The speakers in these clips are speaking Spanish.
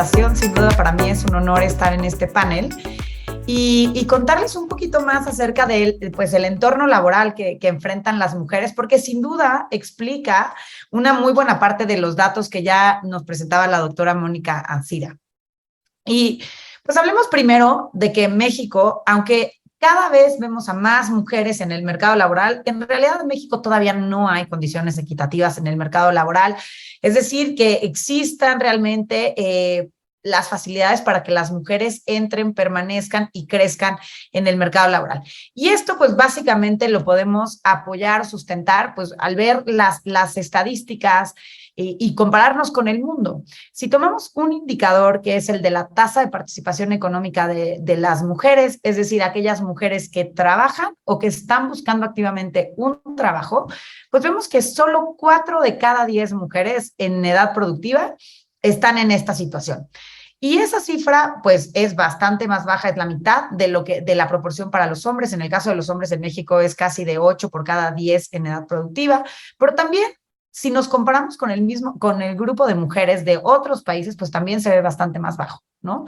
invitación. Sin duda para mí es un honor estar en este panel y contarles un poquito más acerca de pues, el entorno laboral que enfrentan las mujeres, porque sin duda explica una muy buena parte de los datos que ya nos presentaba la doctora Mónica Ancira. Y pues hablemos primero de que en México, aunque cada vez vemos a más mujeres en el mercado laboral, en realidad en México todavía no hay condiciones equitativas en el mercado laboral, es decir, que existan realmente las facilidades para que las mujeres entren, permanezcan y crezcan en el mercado laboral. Y esto pues básicamente lo podemos apoyar, sustentar, pues al ver las estadísticas y compararnos con el mundo. Si tomamos un indicador que es el de la tasa de participación económica de las mujeres, es decir, aquellas mujeres que trabajan o que están buscando activamente un trabajo, pues vemos que solo 4 de cada 10 mujeres en edad productiva están en esta situación. Y esa cifra, pues, es bastante más baja, es la mitad de la proporción para los hombres. En el caso de los hombres en México es casi de 8 por cada 10 en edad productiva, pero también si nos comparamos con el grupo de mujeres de otros países, pues también se ve bastante más bajo, ¿no?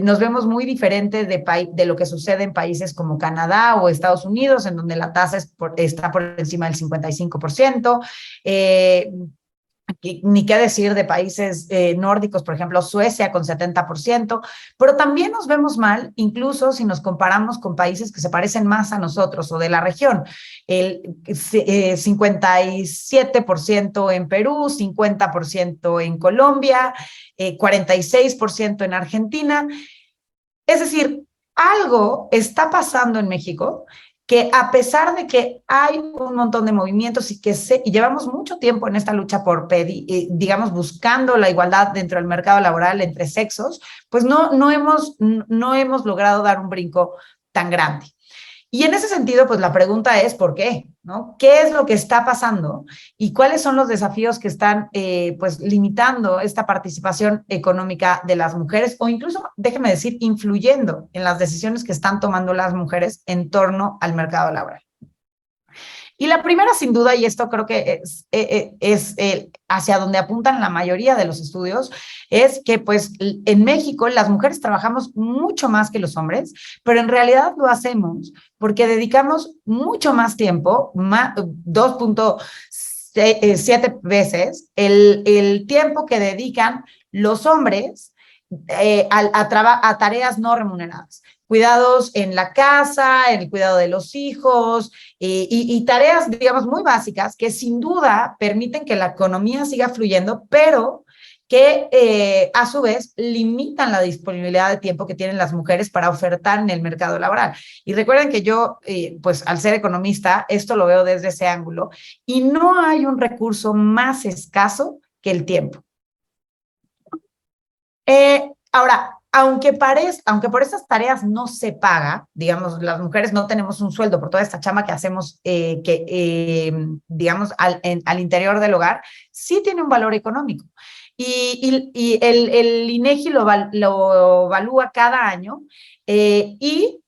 Nos vemos muy diferente de lo que sucede en países como Canadá o Estados Unidos, en donde la tasa está por encima del 55%. Ni qué decir de países nórdicos, por ejemplo, Suecia con 70%, pero también nos vemos mal, incluso si nos comparamos con países que se parecen más a nosotros o de la región. El 57% en Perú, 50% en Colombia, 46% en Argentina. Es decir, algo está pasando en México que a pesar de que hay un montón de movimientos y llevamos mucho tiempo en esta lucha por digamos, buscando la igualdad dentro del mercado laboral entre sexos, pues no hemos logrado dar un brinco tan grande. Y en ese sentido, pues la pregunta es ¿por qué? ¿No? ¿Qué es lo que está pasando? ¿Y cuáles son los desafíos que están pues limitando esta participación económica de las mujeres o incluso, déjeme decir, influyendo en las decisiones que están tomando las mujeres en torno al mercado laboral? Y la primera, sin duda, y esto creo que es hacia donde apuntan la mayoría de los estudios, es que pues en México las mujeres trabajamos mucho más que los hombres, pero en realidad lo hacemos porque dedicamos mucho más tiempo, 2.7 veces el tiempo que dedican los hombres a tareas no remuneradas. Cuidados en la casa, el cuidado de los hijos y tareas, digamos, muy básicas que sin duda permiten que la economía siga fluyendo, pero que a su vez limitan la disponibilidad de tiempo que tienen las mujeres para ofertar en el mercado laboral. Y recuerden que yo, pues al ser economista, esto lo veo desde ese ángulo y no hay un recurso más escaso que el tiempo. Ahora, aunque por estas tareas no se paga, digamos, las mujeres no tenemos un sueldo por toda esta chamba que hacemos, digamos, al interior del hogar, sí tiene un valor económico. Y el INEGI lo evalúa cada año y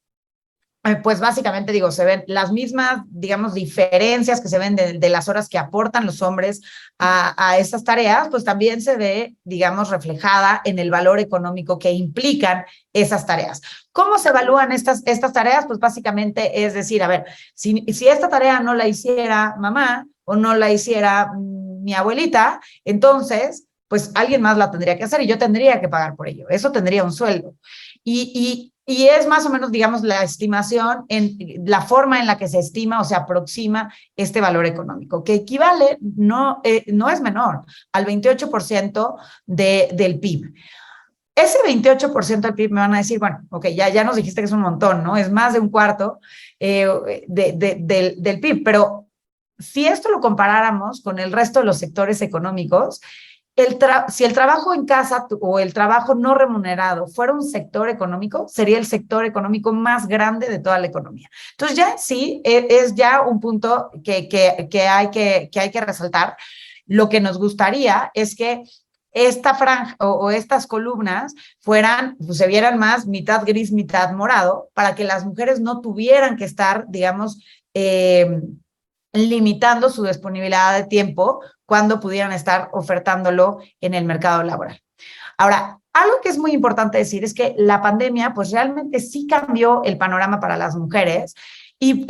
pues básicamente digo, se ven las mismas, digamos, diferencias que se ven de las horas que aportan los hombres a estas tareas, pues también se ve, digamos, reflejada en el valor económico que implican esas tareas. ¿Cómo se evalúan estas tareas? Pues básicamente es decir, a ver, si esta tarea no la hiciera mamá o no la hiciera mi abuelita, entonces, pues alguien más la tendría que hacer y yo tendría que pagar por ello. Eso tendría un sueldo. Y es más o menos, digamos, la estimación, la forma en la que se estima o se aproxima este valor económico, que equivale, no es menor, al 28% del PIB. Ese 28% del PIB me van a decir, bueno, ok, ya nos dijiste que es un montón, ¿no? Es más de un cuarto del PIB, pero si esto lo comparáramos con el resto de los sectores económicos, si el trabajo en casa o el trabajo no remunerado fuera un sector económico, sería el sector económico más grande de toda la economía. Entonces ya sí, es ya un punto que hay que resaltar. Lo que nos gustaría es que esta franja o estas columnas pues se vieran más mitad gris, mitad morado, para que las mujeres no tuvieran que estar, digamos, limitando su disponibilidad de tiempo cuando pudieran estar ofertándolo en el mercado laboral. Ahora, Algo que es muy importante decir es que la pandemia pues realmente sí cambió el panorama para las mujeres y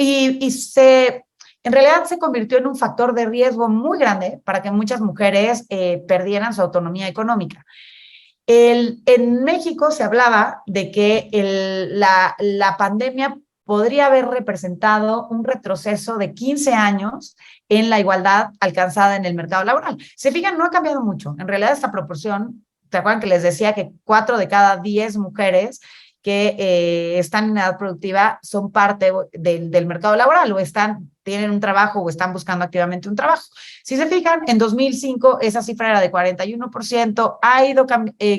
en realidad se convirtió en un factor de riesgo muy grande para que muchas mujeres perdieran su autonomía económica. En México se hablaba de que la pandemia podría haber representado un retroceso de 15 años en la igualdad alcanzada en el mercado laboral. Se fijan, no ha cambiado mucho. En realidad esta proporción, ¿te acuerdan que les decía que 4 de cada 10 mujeres que están en edad productiva son parte del mercado laboral o tienen un trabajo o están buscando activamente un trabajo? Si se fijan, en 2005 esa cifra era de 41%, ha ido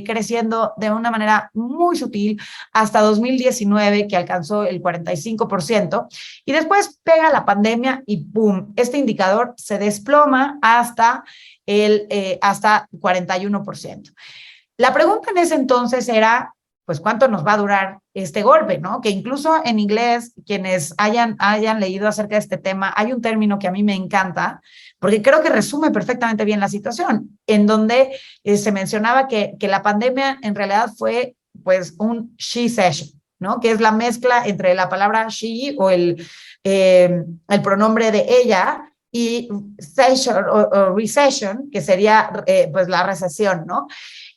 creciendo de una manera muy sutil hasta 2019, que alcanzó el 45%, y después pega la pandemia y ¡boom! Este indicador se desploma hasta 41%. La pregunta en ese entonces era, pues, ¿cuánto nos va a durar este golpe, no? Que incluso en inglés, quienes hayan leído acerca de este tema, hay un término que a mí me encanta, porque creo que resume perfectamente bien la situación, en donde se mencionaba que la pandemia en realidad fue, pues, un she session, ¿no? Que es la mezcla entre la palabra she o el pronombre de ella y session o recession, que sería, pues, la recesión, ¿no?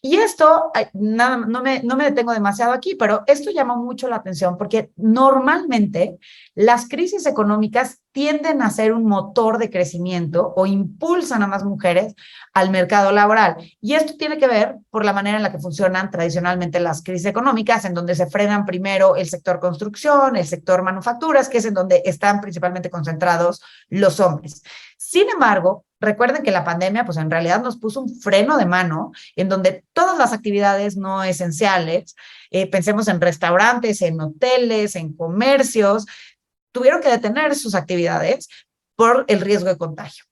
Y esto, no me detengo demasiado aquí, pero esto llama mucho la atención porque normalmente las crisis económicas tienden a ser un motor de crecimiento o impulsan a más mujeres al mercado laboral. Y esto tiene que ver por la manera en la que funcionan tradicionalmente las crisis económicas, en donde se frenan primero el sector construcción, el sector manufacturas, que es en donde están principalmente concentrados los hombres. Sin embargo, recuerden que la pandemia, pues en realidad nos puso un freno de mano en donde todas las actividades no esenciales, pensemos en restaurantes, en hoteles, en comercios, tuvieron que detener sus actividades por el riesgo de contagio.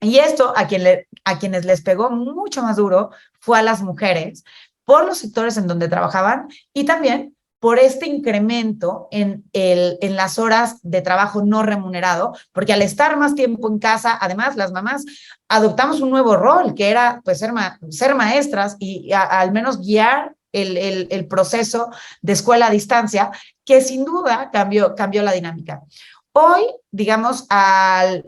Y esto a quienes les pegó mucho más duro fue a las mujeres por los sectores en donde trabajaban y también por este incremento en las horas de trabajo no remunerado, porque al estar más tiempo en casa, además las mamás adoptamos un nuevo rol, que era pues ser maestras y al menos guiar el proceso de escuela a distancia, que sin duda cambió la dinámica. Hoy, digamos, al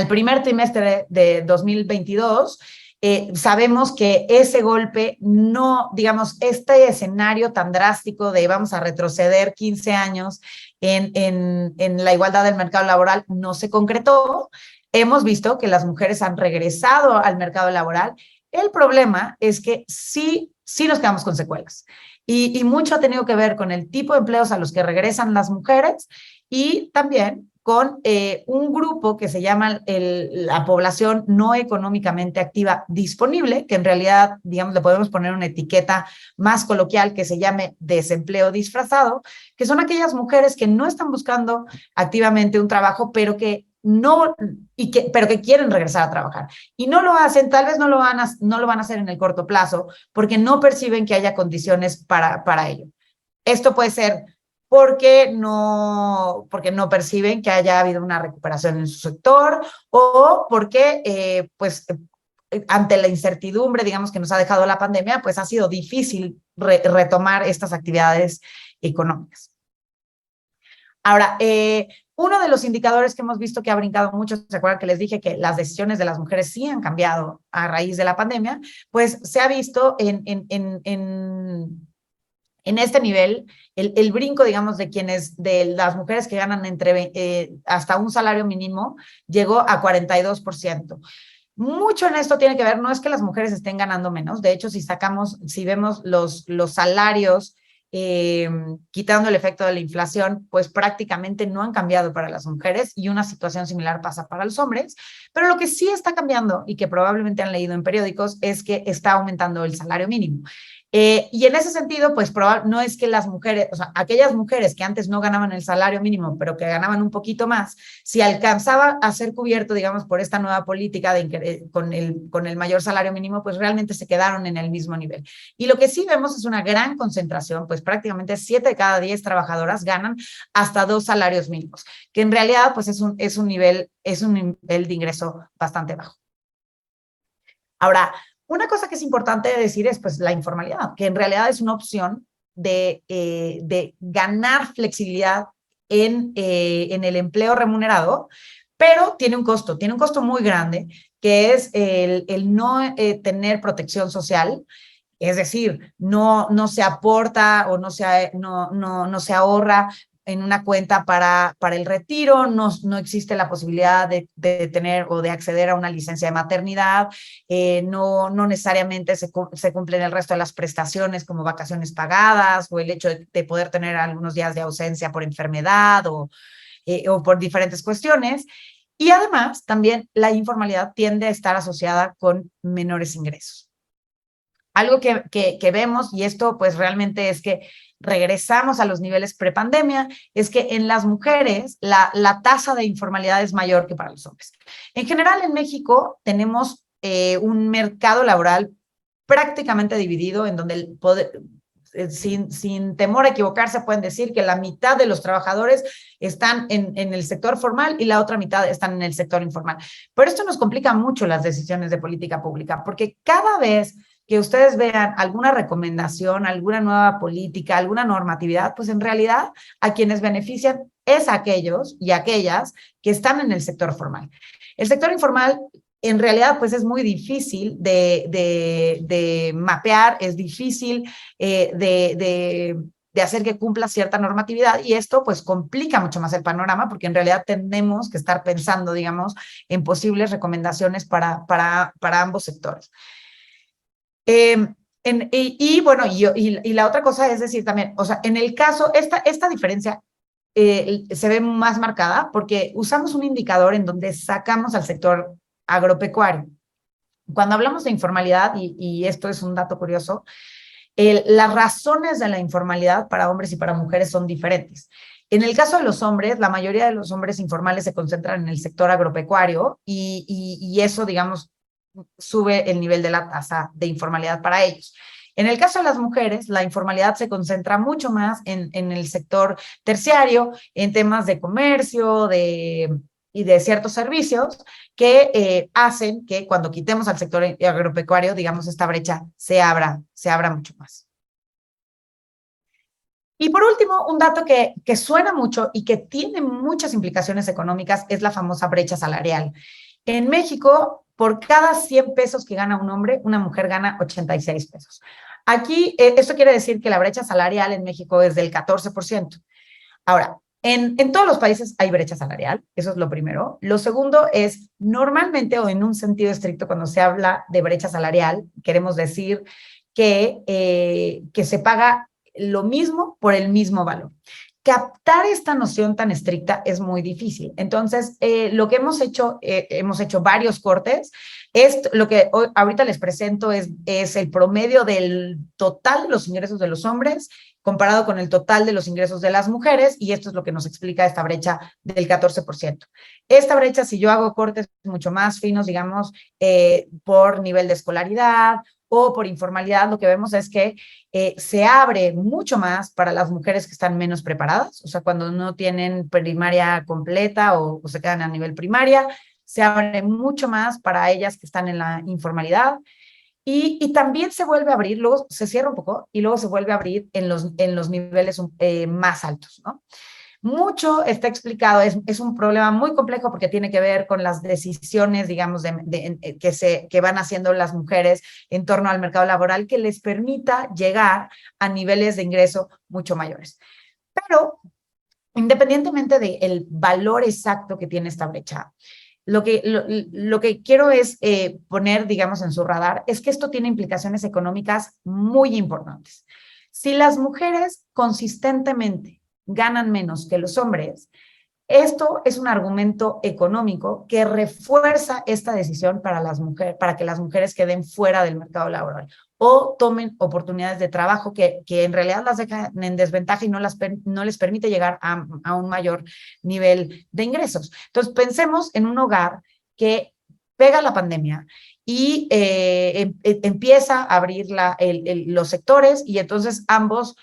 primer trimestre de 2022, sabemos que ese golpe no, digamos, este escenario tan drástico de vamos a retroceder 15 años en la igualdad del mercado laboral no se concretó. Hemos visto que las mujeres han regresado al mercado laboral. El problema es que sí nos quedamos con secuelas. Y mucho ha tenido que ver con el tipo de empleos a los que regresan las mujeres y también con un grupo que se llama la población no económicamente activa disponible, que en realidad, digamos, le podemos poner una etiqueta más coloquial que se llame desempleo disfrazado, que son aquellas mujeres que no están buscando activamente un trabajo, pero que quieren regresar a trabajar. Y no lo hacen, tal vez no lo van a hacer en el corto plazo, porque no perciben que haya condiciones para ello. Esto puede ser porque no perciben que haya habido una recuperación en su sector o porque, ante la incertidumbre, digamos, que nos ha dejado la pandemia, pues ha sido difícil retomar estas actividades económicas. Ahora, uno de los indicadores que hemos visto que ha brincado mucho, ¿se acuerdan que les dije que las decisiones de las mujeres sí han cambiado a raíz de la pandemia? Pues se ha visto en este nivel, el brinco, digamos, de las mujeres que ganan hasta un salario mínimo, llegó a 42%. Mucho en esto tiene que ver, no es que las mujeres estén ganando menos, de hecho, si vemos los salarios, quitando el efecto de la inflación, pues prácticamente no han cambiado para las mujeres y una situación similar pasa para los hombres, pero lo que sí está cambiando y que probablemente han leído en periódicos es que está aumentando el salario mínimo. Y en ese sentido, pues no es que las mujeres, o sea, aquellas mujeres que antes no ganaban el salario mínimo, pero que ganaban un poquito más, si alcanzaba a ser cubierto, digamos, por esta nueva política con el mayor salario mínimo, pues realmente se quedaron en el mismo nivel. Y lo que sí vemos es una gran concentración, pues prácticamente 7 de cada 10 trabajadoras ganan hasta 2 salarios mínimos, que en realidad pues es un nivel de ingreso bastante bajo. Ahora, Una cosa que es importante decir es pues la informalidad, que en realidad es una opción de ganar flexibilidad en el empleo remunerado, pero tiene un costo muy grande, que es el no tener protección social, es decir, no se aporta o no se ahorra en una cuenta para el retiro, no existe la posibilidad de tener o de acceder a una licencia de maternidad, no necesariamente se cumplen el resto de las prestaciones como vacaciones pagadas o el hecho de poder tener algunos días de ausencia por enfermedad o por diferentes cuestiones. Y además, también la informalidad tiende a estar asociada con menores ingresos. Algo que vemos, y esto pues realmente es que regresamos a los niveles prepandemia, es que en las mujeres la tasa de informalidad es mayor que para los hombres. En general, en México tenemos un mercado laboral prácticamente dividido, en donde el poder, sin temor a equivocarse, pueden decir que la mitad de los trabajadores están en el sector formal y la otra mitad están en el sector informal. Pero esto nos complica mucho las decisiones de política pública, porque cada vez que ustedes vean alguna recomendación, alguna nueva política, alguna normatividad, pues en realidad a quienes benefician es a aquellos y aquellas que están en el sector formal. El sector informal en realidad pues es muy difícil de mapear, es difícil de hacer que cumpla cierta normatividad, y esto pues complica mucho más el panorama, porque en realidad tenemos que estar pensando, digamos, en posibles recomendaciones para ambos sectores. Bueno, y la otra cosa es decir también, o sea, en el caso, esta diferencia se ve más marcada porque usamos un indicador en donde sacamos al sector agropecuario. Cuando hablamos de informalidad, y esto es un dato curioso, las razones de la informalidad para hombres y para mujeres son diferentes. En el caso de los hombres, la mayoría de los hombres informales se concentran en el sector agropecuario y eso, digamos, sube el nivel de la tasa de informalidad para ellos. En el caso de las mujeres, la informalidad se concentra mucho más en el sector terciario, en temas de comercio y de ciertos servicios que hacen que cuando quitemos al sector agropecuario, digamos, esta brecha se abra mucho más. Y por último, un dato que suena mucho y que tiene muchas implicaciones económicas es la famosa brecha salarial. En México, por cada 100 pesos que gana un hombre, una mujer gana 86 pesos. Aquí, esto quiere decir que la brecha salarial en México es del 14%. Ahora, en todos los países hay brecha salarial, eso es lo primero. Lo segundo es, normalmente o en un sentido estricto, cuando se habla de brecha salarial, queremos decir que se paga lo mismo por el mismo valor. Captar esta noción tan estricta es muy difícil. Entonces, lo que hemos hecho varios cortes. Lo que ahorita les presento es el promedio del total de los ingresos de los hombres comparado con el total de los ingresos de las mujeres, y esto es lo que nos explica esta brecha del 14%. Esta brecha, si yo hago cortes mucho más finos, digamos, por nivel de escolaridad o por informalidad, lo que vemos es que se abre mucho más para las mujeres que están menos preparadas, o sea, cuando no tienen primaria completa o se quedan a nivel primaria, se abre mucho más para ellas que están en la informalidad. Y también se vuelve a abrir, luego se cierra un poco y luego se vuelve a abrir en los niveles más altos, ¿no? Mucho está explicado, es un problema muy complejo porque tiene que ver con las decisiones, digamos, que van haciendo las mujeres en torno al mercado laboral que les permita llegar a niveles de ingreso mucho mayores. Pero independientemente del valor exacto que tiene esta brecha, lo que quiero es poner, digamos, en su radar, es que esto tiene implicaciones económicas muy importantes. Si las mujeres consistentemente ganan menos que los hombres, esto es un argumento económico que refuerza esta decisión para que las mujeres queden fuera del mercado laboral o tomen oportunidades de trabajo que en realidad las dejan en desventaja y no les permite llegar a un mayor nivel de ingresos. Entonces, pensemos en un hogar que pega la pandemia y empieza a abrir los sectores, y entonces ambos,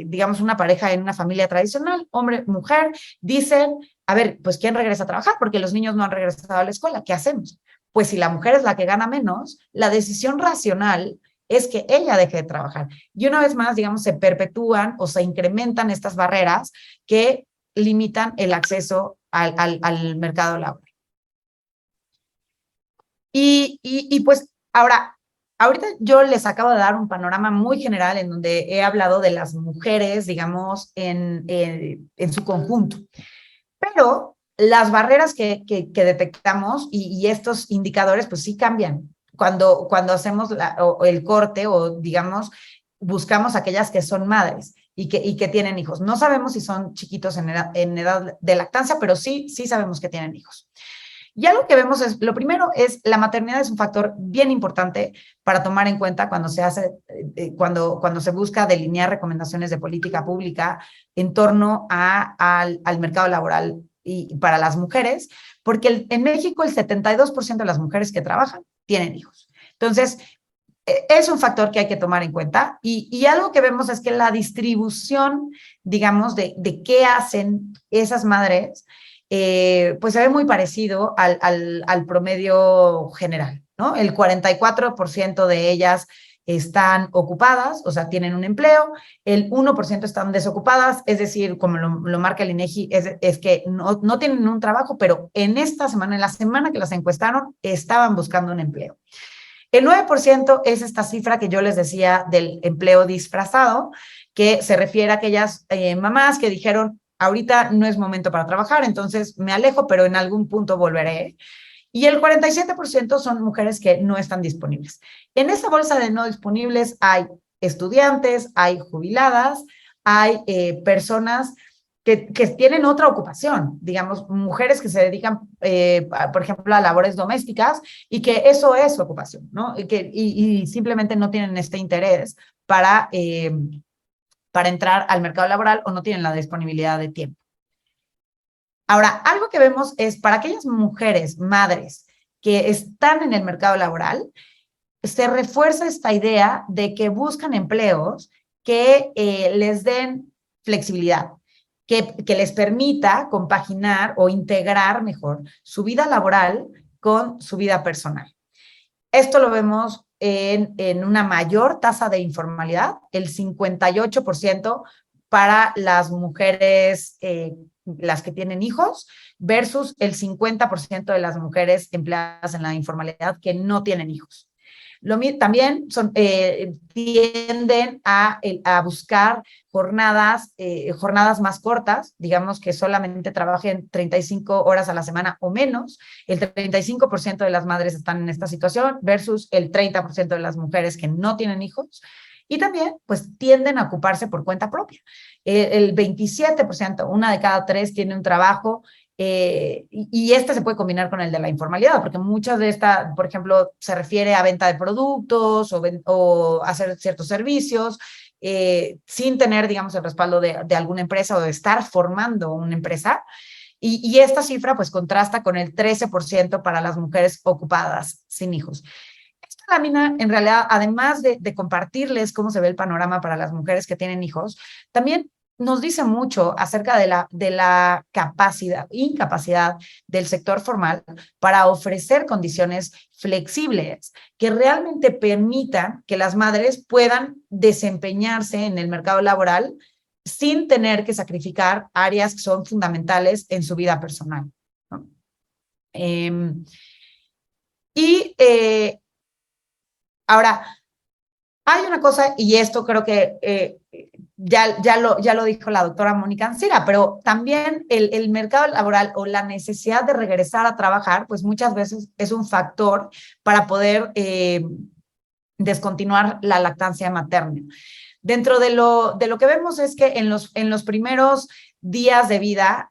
digamos, una pareja en una familia tradicional, hombre, mujer, dicen, a ver, pues ¿quién regresa a trabajar? Porque los niños no han regresado a la escuela, ¿qué hacemos? pues si la mujer es la que gana menos, la decisión racional es que ella deje de trabajar. Y una vez más, digamos, se perpetúan o se incrementan estas barreras que limitan el acceso al mercado laboral. Pues ahorita yo les acabo de dar un panorama muy general en donde he hablado de las mujeres, digamos, en su conjunto. Pero las barreras que detectamos y estos indicadores, pues sí cambian. Cuando hacemos el corte o, digamos, buscamos aquellas que son madres y que tienen hijos. No sabemos si son chiquitos en edad de lactancia, pero sí sabemos que tienen hijos. Y algo que vemos es, lo primero es, la maternidad es un factor bien importante para tomar en cuenta cuando se hace, cuando se busca delinear recomendaciones de política pública en torno al mercado laboral y para las mujeres, porque en México el 72% de las mujeres que trabajan tienen hijos. Entonces, es un factor que hay que tomar en cuenta y algo que vemos es que la distribución, digamos, de qué hacen esas madres, pues se ve muy parecido al promedio general, ¿no? El 44% de ellas están ocupadas, o sea, tienen un empleo, el 1% están desocupadas, es decir, como lo marca el INEGI, es que no tienen un trabajo, pero en esta semana, en la semana que las encuestaron, estaban buscando un empleo. El 9% es esta cifra que yo les decía del empleo disfrazado, que se refiere a aquellas mamás que dijeron, ahorita no es momento para trabajar, entonces me alejo, pero en algún punto volveré. Y el 47% son mujeres que no están disponibles. En esa bolsa de no disponibles hay estudiantes, hay jubiladas, hay personas que tienen otra ocupación, digamos, mujeres que se dedican, por ejemplo, a labores domésticas y que eso es su ocupación, ¿no? Y simplemente no tienen este interés para entrar al mercado laboral o no tienen la disponibilidad de tiempo. Ahora, algo que vemos es para aquellas mujeres, madres, que están en el mercado laboral, se refuerza esta idea de que buscan empleos que les den flexibilidad, que les permita compaginar o integrar mejor su vida laboral con su vida personal. Esto lo vemos en una mayor tasa de informalidad, el 58% para las mujeres, las que tienen hijos, versus el 50% de las mujeres empleadas en la informalidad que no tienen hijos. También tienden a buscar jornadas más cortas, digamos que solamente trabajen 35 horas a la semana o menos. El 35% de las madres están en esta situación versus el 30% de las mujeres que no tienen hijos. Y también, pues, tienden a ocuparse por cuenta propia. El 27%, una de cada tres, tiene un trabajo y este se puede combinar con el de la informalidad, porque muchas de esta, por ejemplo, se refiere a venta de productos o hacer ciertos servicios sin tener, digamos, el respaldo de alguna empresa o de estar formando una empresa. Y esta cifra, pues, contrasta con el 13% para las mujeres ocupadas sin hijos. Esta lámina, en realidad, además de compartirles cómo se ve el panorama para las mujeres que tienen hijos, también nos dice mucho acerca de la incapacidad del sector formal para ofrecer condiciones flexibles que realmente permitan que las madres puedan desempeñarse en el mercado laboral sin tener que sacrificar áreas que son fundamentales en su vida personal, ¿no? Ahora, hay una cosa, y esto creo que ya lo dijo la doctora Mónica Ancira, pero también el mercado laboral o la necesidad de regresar a trabajar, pues muchas veces es un factor para poder descontinuar la lactancia materna. Dentro de lo que vemos es que en los primeros días de vida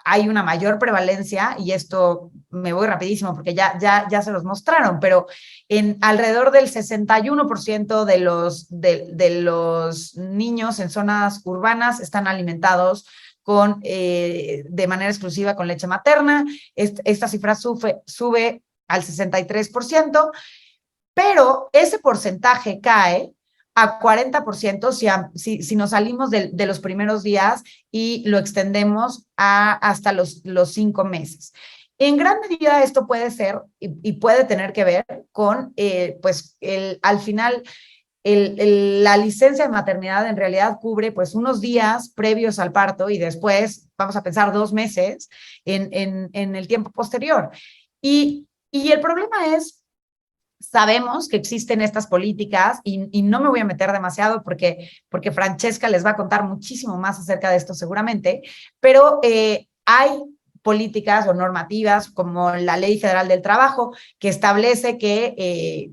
hay una mayor prevalencia, y esto me voy rapidísimo porque ya se los mostraron, pero en alrededor del 61% de los niños en zonas urbanas están alimentados de manera exclusiva con leche materna. Esta cifra sube al 63%, pero ese porcentaje cae a 40% si nos salimos de los primeros días y lo extendemos hasta los 5 meses. En gran medida esto puede ser y puede tener que ver con, pues, al final, la licencia de maternidad en realidad cubre pues unos días previos al parto y después, vamos a pensar, 2 meses en el tiempo posterior. Y el problema es, sabemos que existen estas políticas y no me voy a meter demasiado porque Francesca les va a contar muchísimo más acerca de esto seguramente, pero hay políticas o normativas como la Ley Federal del Trabajo que establece que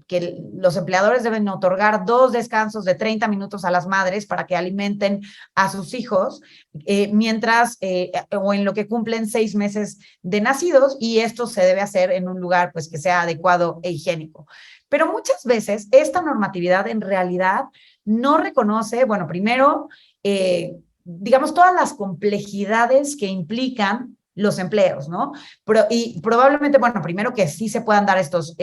los empleadores deben otorgar 2 descansos de 30 minutos a las madres para que alimenten a sus hijos mientras o en lo que cumplen 6 meses de nacidos, y esto se debe hacer en un lugar pues que sea adecuado e higiénico. Pero muchas veces esta normatividad en realidad no reconoce, bueno, primero, digamos, todas las complejidades que implican los empleos, ¿no? Y probablemente, bueno, primero que sí se puedan dar estos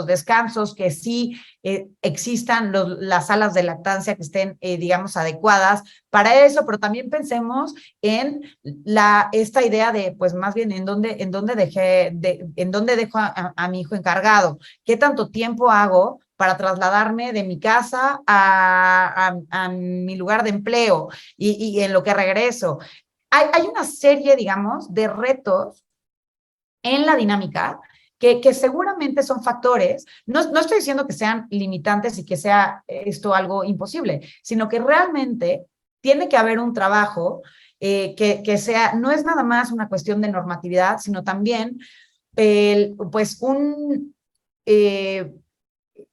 descansos, que sí existan las salas de lactancia que estén, digamos, adecuadas para eso, pero también pensemos en esta idea de, pues más bien, en dónde dejo a mi hijo encargado, qué tanto tiempo hago para trasladarme de mi casa a mi lugar de empleo y en lo que regreso. Hay una serie, digamos, de retos en la dinámica que seguramente son factores, no estoy diciendo que sean limitantes y que sea esto algo imposible, sino que realmente tiene que haber un trabajo que sea, no es nada más una cuestión de normatividad, sino también pues eh,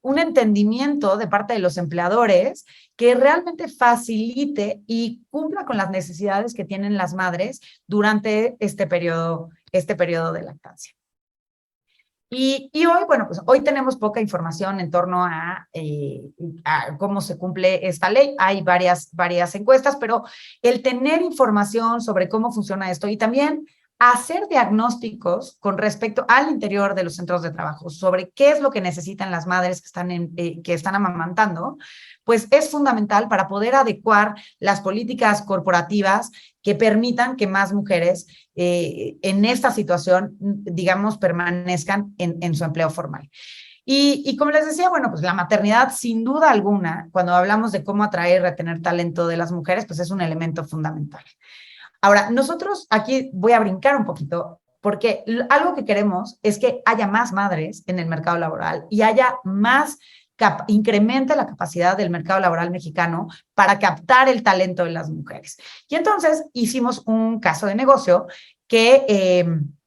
un entendimiento de parte de los empleadores que realmente facilite y cumpla con las necesidades que tienen las madres durante este periodo de lactancia. Y hoy, bueno, pues hoy tenemos poca información en torno a cómo se cumple esta ley. Hay varias encuestas, pero el tener información sobre cómo funciona esto y también hacer diagnósticos con respecto al interior de los centros de trabajo sobre qué es lo que necesitan las madres que están amamantando, pues es fundamental para poder adecuar las políticas corporativas que permitan que más mujeres en esta situación, digamos, permanezcan en su empleo formal. Y como les decía, bueno, pues la maternidad, sin duda alguna, cuando hablamos de cómo atraer y retener talento de las mujeres, pues es un elemento fundamental. Ahora, nosotros aquí voy a brincar un poquito, porque algo que queremos es que haya más madres en el mercado laboral y haya más, incremente la capacidad del mercado laboral mexicano para captar el talento de las mujeres. Y entonces hicimos un caso de negocio en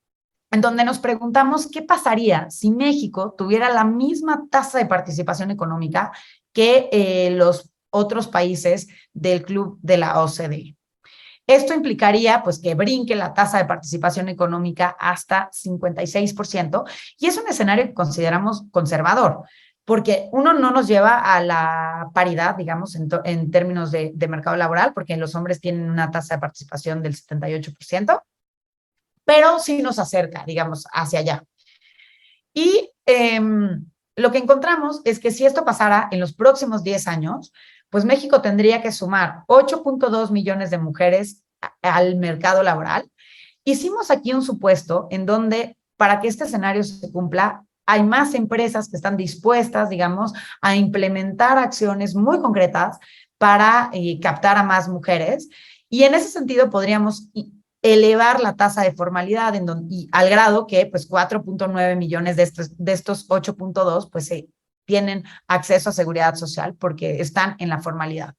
donde nos preguntamos qué pasaría si México tuviera la misma tasa de participación económica que los otros países del club de la OCDE. Esto implicaría pues que brinque la tasa de participación económica hasta 56% y es un escenario que consideramos conservador, porque uno no nos lleva a la paridad, digamos, en términos de mercado laboral, porque los hombres tienen una tasa de participación del 78%, pero sí nos acerca, digamos, hacia allá. Y lo que encontramos es que si esto pasara en los próximos 10 años, pues México tendría que sumar 8.2 millones de mujeres al mercado laboral. Hicimos aquí un supuesto en donde para que este escenario se cumpla, hay más empresas que están dispuestas, digamos, a implementar acciones muy concretas para captar a más mujeres. Y en ese sentido podríamos elevar la tasa de formalidad y al grado que pues 4.9 millones de estos 8.2 pues tienen acceso a seguridad social porque están en la formalidad.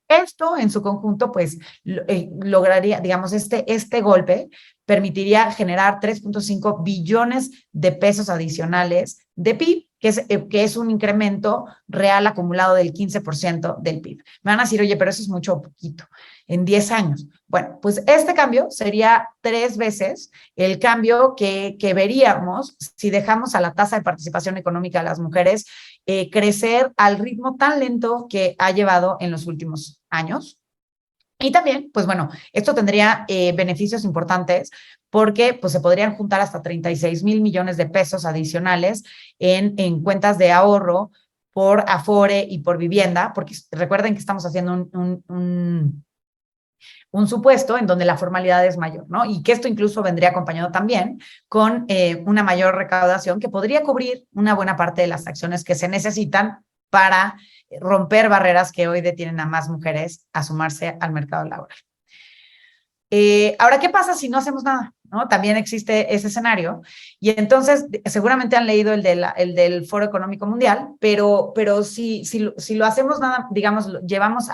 Esto en su conjunto, pues, lograría, digamos, este golpe permitiría generar 3.5 billones de pesos adicionales de PIB, que es un incremento real acumulado del 15% del PIB. Me van a decir, oye, pero eso es mucho o poquito, en 10 años. Bueno, pues este cambio sería 3 veces el cambio que veríamos si dejamos a la tasa de participación económica de las mujeres crecer al ritmo tan lento que ha llevado en los últimos años. Y también, pues bueno, esto tendría beneficios importantes porque pues, se podrían juntar hasta 36 mil millones de pesos adicionales en cuentas de ahorro por Afore y por vivienda, porque recuerden que estamos haciendo un supuesto en donde la formalidad es mayor, ¿no? Y que esto incluso vendría acompañado también con una mayor recaudación que podría cubrir una buena parte de las acciones que se necesitan para romper barreras que hoy detienen a más mujeres a sumarse al mercado laboral. Ahora, ¿qué pasa si no hacemos nada? ¿No? También existe ese escenario. Y entonces, seguramente han leído el del Foro Económico Mundial, pero si lo hacemos nada, digamos, llevamos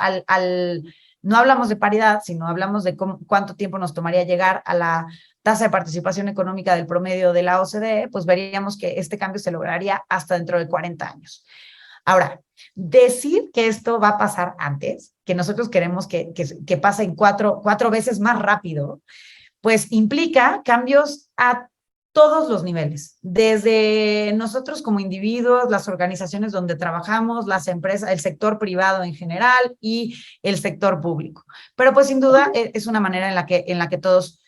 no hablamos de paridad, sino hablamos de cuánto tiempo nos tomaría llegar a la tasa de participación económica del promedio de la OCDE, pues veríamos que este cambio se lograría hasta dentro de 40 años. Ahora, decir que esto va a pasar antes, que nosotros queremos que pase en cuatro veces más rápido, pues implica cambios a todos los niveles, desde nosotros como individuos, las organizaciones donde trabajamos, las empresas, el sector privado en general y el sector público. Pero pues sin duda es una manera en la que todos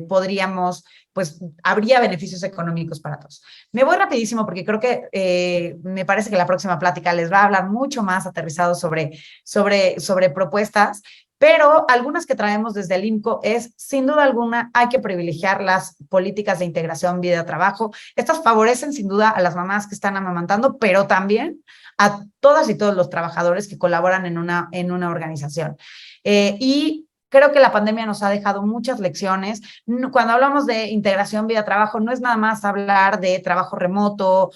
podríamos, pues habría beneficios económicos para todos. Me voy rapidísimo porque creo que me parece que la próxima plática les va a hablar mucho más aterrizado sobre propuestas, pero algunas que traemos desde el INCO es, sin duda alguna, hay que privilegiar las políticas de integración vida-trabajo. Estas favorecen sin duda a las mamás que están amamantando, pero también a todas y todos los trabajadores que colaboran en una organización. Y creo que la pandemia nos ha dejado muchas lecciones. Cuando hablamos de integración vida-trabajo, no es nada más hablar de trabajo remoto,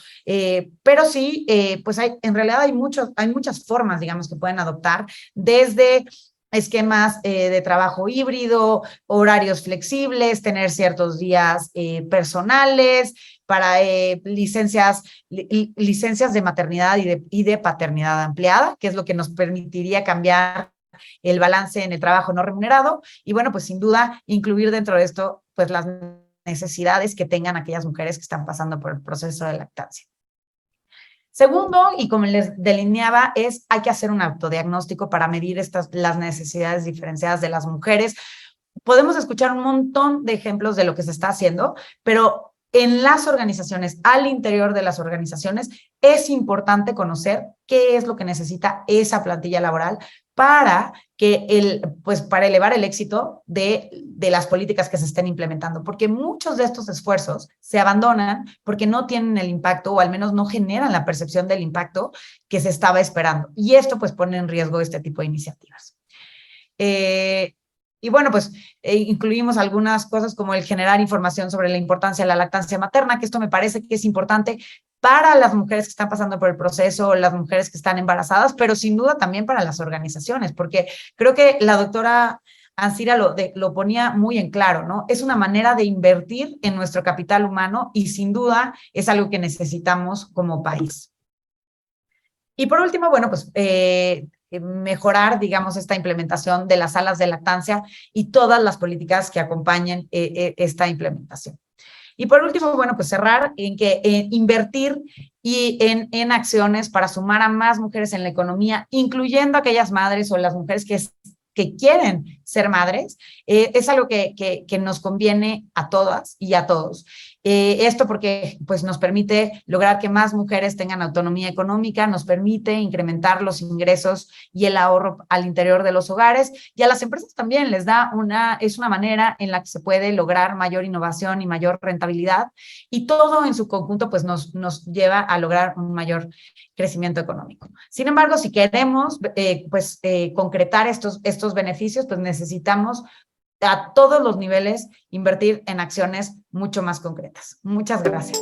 pero sí, pues en realidad hay muchas formas, digamos, que pueden adoptar, desde esquemas de trabajo híbrido, horarios flexibles, tener ciertos días personales, para licencias de maternidad y de paternidad ampliada, que es lo que nos permitiría cambiar el balance en el trabajo no remunerado y bueno, pues sin duda incluir dentro de esto pues las necesidades que tengan aquellas mujeres que están pasando por el proceso de lactancia. Segundo, y como les delineaba, hay que hacer un autodiagnóstico para medir las necesidades diferenciadas de las mujeres. Podemos escuchar un montón de ejemplos de lo que se está haciendo, pero en las organizaciones, al interior de las organizaciones, es importante conocer qué es lo que necesita esa plantilla laboral para para elevar el éxito de las políticas que se estén implementando, porque muchos de estos esfuerzos se abandonan porque no tienen el impacto o al menos no generan la percepción del impacto que se estaba esperando. Y esto pues pone en riesgo este tipo de iniciativas. Y bueno, pues incluimos algunas cosas como el generar información sobre la importancia de la lactancia materna, que esto me parece que es importante para las mujeres que están pasando por el proceso, las mujeres que están embarazadas, pero sin duda también para las organizaciones, porque creo que la doctora Ancira lo ponía muy en claro, ¿no? Es una manera de invertir en nuestro capital humano y sin duda es algo que necesitamos como país. Y por último, bueno, pues mejorar, digamos, esta implementación de las salas de lactancia y todas las políticas que acompañen esta implementación. Y por último, bueno, pues cerrar en que invertir en acciones para sumar a más mujeres en la economía, incluyendo aquellas madres o las mujeres que quieren ser madres, es algo que nos conviene a todas y a todos. Esto porque pues, nos permite lograr que más mujeres tengan autonomía económica, nos permite incrementar los ingresos y el ahorro al interior de los hogares, y a las empresas también les da es una manera en la que se puede lograr mayor innovación y mayor rentabilidad, y todo en su conjunto pues nos lleva a lograr un mayor crecimiento económico. Sin embargo, si queremos concretar estos beneficios, pues necesitamos a todos los niveles invertir en acciones mucho más concretas. Muchas gracias.